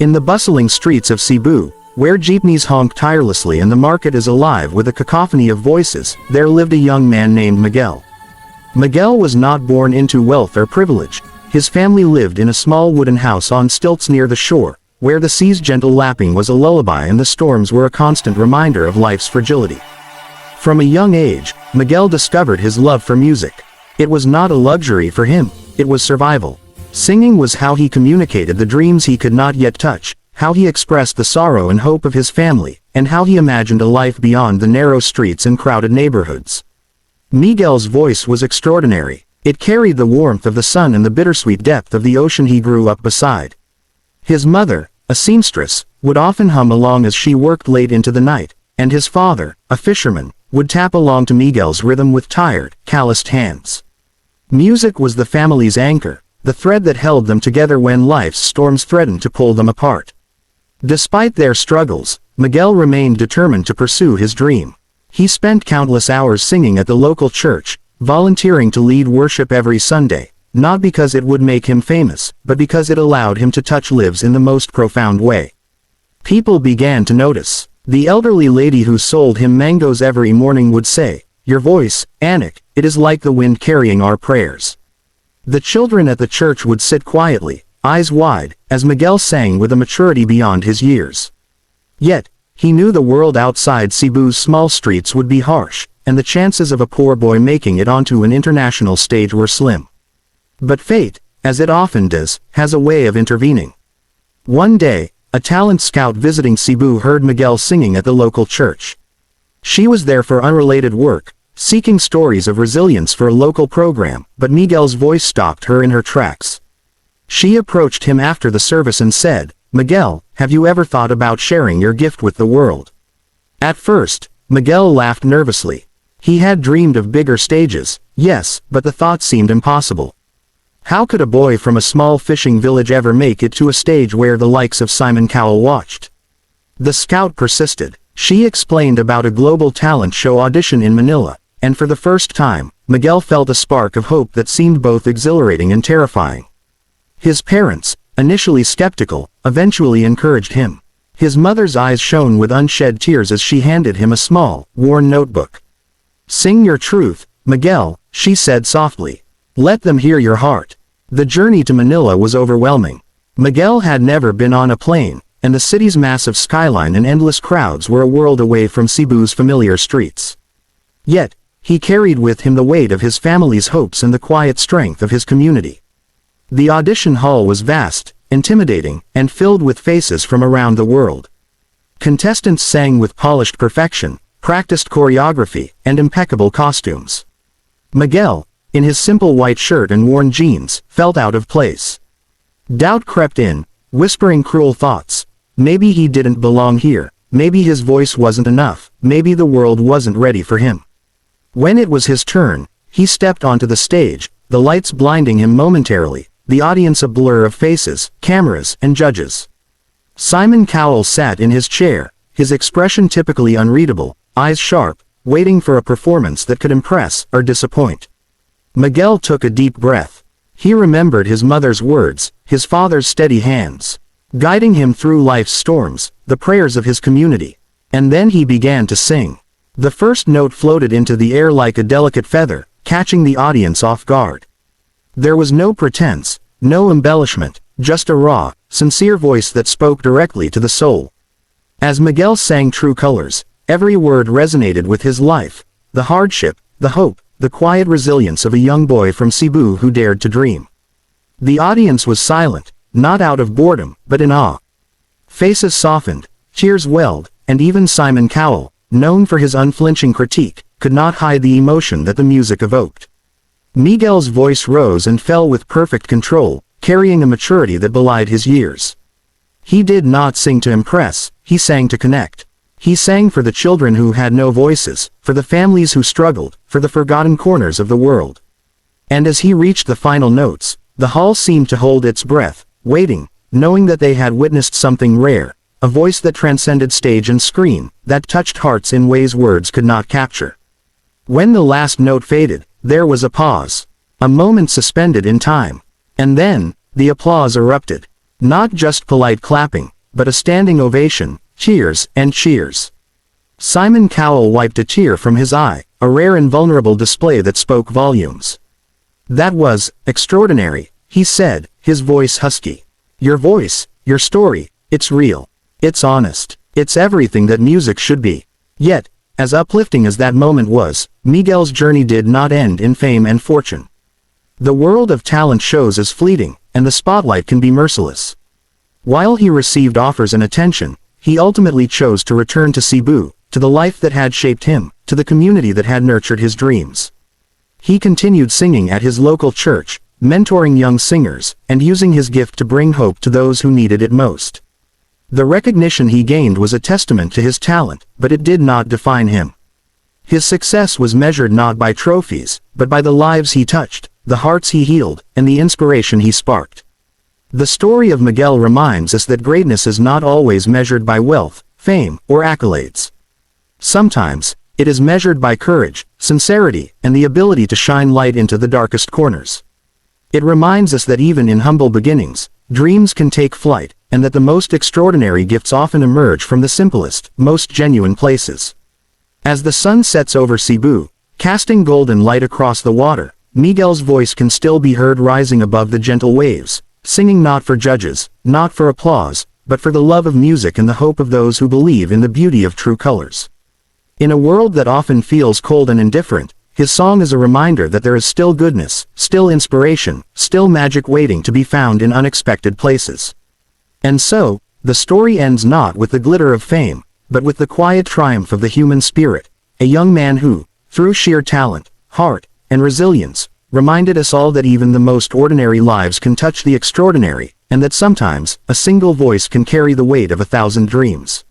In the bustling streets of Cebu, where jeepneys honk tirelessly and the market is alive with a cacophony of voices, there lived a young man named Miguel. Miguel was not born into wealth or privilege. His family lived in a small wooden house on stilts near the shore, where the sea's gentle lapping was a lullaby and the storms were a constant reminder of life's fragility. From a young age, Miguel discovered his love for music. It was not a luxury for him, it was survival. Singing was how he communicated the dreams he could not yet touch, how he expressed the sorrow and hope of his family, and how he imagined a life beyond the narrow streets and crowded neighborhoods. Miguel's voice was extraordinary. It carried the warmth of the sun and the bittersweet depth of the ocean he grew up beside. His mother, a seamstress, would often hum along as she worked late into the night, and his father, a fisherman, would tap along to Miguel's rhythm with tired, calloused hands. Music was the family's anchor, the thread that held them together when life's storms threatened to pull them apart. Despite their struggles, Miguel remained determined to pursue his dream. He spent countless hours singing at the local church, volunteering to lead worship every Sunday, not because it would make him famous, but because it allowed him to touch lives in the most profound way. People began to notice. The elderly lady who sold him mangoes every morning would say, "Your voice, Anik, it is like the wind carrying our prayers." The children at the church would sit quietly, eyes wide, as Miguel sang with a maturity beyond his years. Yet, he knew the world outside Cebu's small streets would be harsh, and the chances of a poor boy making it onto an international stage were slim. But fate, as it often does, has a way of intervening. One day, a talent scout visiting Cebu heard Miguel singing at the local church. She was there for unrelated work, seeking stories of resilience for a local program, but Miguel's voice stopped her in her tracks. She approached him after the service and said, "Miguel, have you ever thought about sharing your gift with the world?" At first, Miguel laughed nervously. He had dreamed of bigger stages, yes, but the thought seemed impossible. How could a boy from a small fishing village ever make it to a stage where the likes of Simon Cowell watched? The scout persisted. She explained about a global talent show audition in Manila, and for the first time, Miguel felt a spark of hope that seemed both exhilarating and terrifying. His parents, initially skeptical, eventually encouraged him. His mother's eyes shone with unshed tears as she handed him a small, worn notebook. "Sing your truth, Miguel," she said softly. "Let them hear your heart." The journey to Manila was overwhelming. Miguel had never been on a plane, and the city's massive skyline and endless crowds were a world away from Cebu's familiar streets. Yet, he carried with him the weight of his family's hopes and the quiet strength of his community. The audition hall was vast, intimidating, and filled with faces from around the world. Contestants sang with polished perfection, practiced choreography, and impeccable costumes. Miguel, in his simple white shirt and worn jeans, felt out of place. Doubt crept in, whispering cruel thoughts. Maybe he didn't belong here, maybe his voice wasn't enough, maybe the world wasn't ready for him. When it was his turn, he stepped onto the stage, the lights blinding him momentarily, the audience a blur of faces, cameras, and judges. Simon Cowell sat in his chair, his expression typically unreadable, eyes sharp, waiting for a performance that could impress or disappoint. Miguel took a deep breath. He remembered his mother's words, his father's steady hands, guiding him through life's storms, the prayers of his community. And then he began to sing. The first note floated into the air like a delicate feather, catching the audience off guard. There was no pretense, no embellishment, just a raw, sincere voice that spoke directly to the soul. As Miguel sang true colors, every word resonated with his life, the hardship, the hope, the quiet resilience of a young boy from Cebu who dared to dream. The audience was silent, not out of boredom, but in awe. Faces softened, tears welled, and even Simon Cowell, known for his unflinching critique, could not hide the emotion that the music evoked. Miguel's voice rose and fell with perfect control, carrying a maturity that belied his years. He did not sing to impress, he sang to connect. He sang for the children who had no voices, for the families who struggled, for the forgotten corners of the world. And as he reached the final notes, the hall seemed to hold its breath, waiting, knowing that they had witnessed something rare, a voice that transcended stage and screen, that touched hearts in ways words could not capture. When the last note faded, there was a pause, a moment suspended in time, and then, the applause erupted. Not just polite clapping, but a standing ovation, cheers and cheers. Simon Cowell wiped a tear from his eye, a rare and vulnerable display that spoke volumes. "That was extraordinary," he said, his voice husky. "Your voice, your story, it's real. It's honest. It's everything that music should be." Yet, as uplifting as that moment was, Miguel's journey did not end in fame and fortune. The world of talent shows is fleeting, and the spotlight can be merciless. While he received offers and attention, he ultimately chose to return to Cebu, to the life that had shaped him, to the community that had nurtured his dreams. He continued singing at his local church, mentoring young singers, and using his gift to bring hope to those who needed it most. The recognition he gained was a testament to his talent, but it did not define him. His success was measured not by trophies, but by the lives he touched, the hearts he healed, and the inspiration he sparked. The story of Miguel reminds us that greatness is not always measured by wealth, fame, or accolades. Sometimes, it is measured by courage, sincerity, and the ability to shine light into the darkest corners. It reminds us that even in humble beginnings, dreams can take flight, and that the most extraordinary gifts often emerge from the simplest, most genuine places. As the sun sets over Cebu, casting golden light across the water, Miguel's voice can still be heard rising above the gentle waves, singing not for judges, not for applause, but for the love of music and the hope of those who believe in the beauty of true colors. In a world that often feels cold and indifferent, his song is a reminder that there is still goodness, still inspiration, still magic waiting to be found in unexpected places. And so, the story ends not with the glitter of fame, but with the quiet triumph of the human spirit, a young man who, through sheer talent, heart, and resilience, reminded us all that even the most ordinary lives can touch the extraordinary, and that sometimes, a single voice can carry the weight of 1,000 dreams.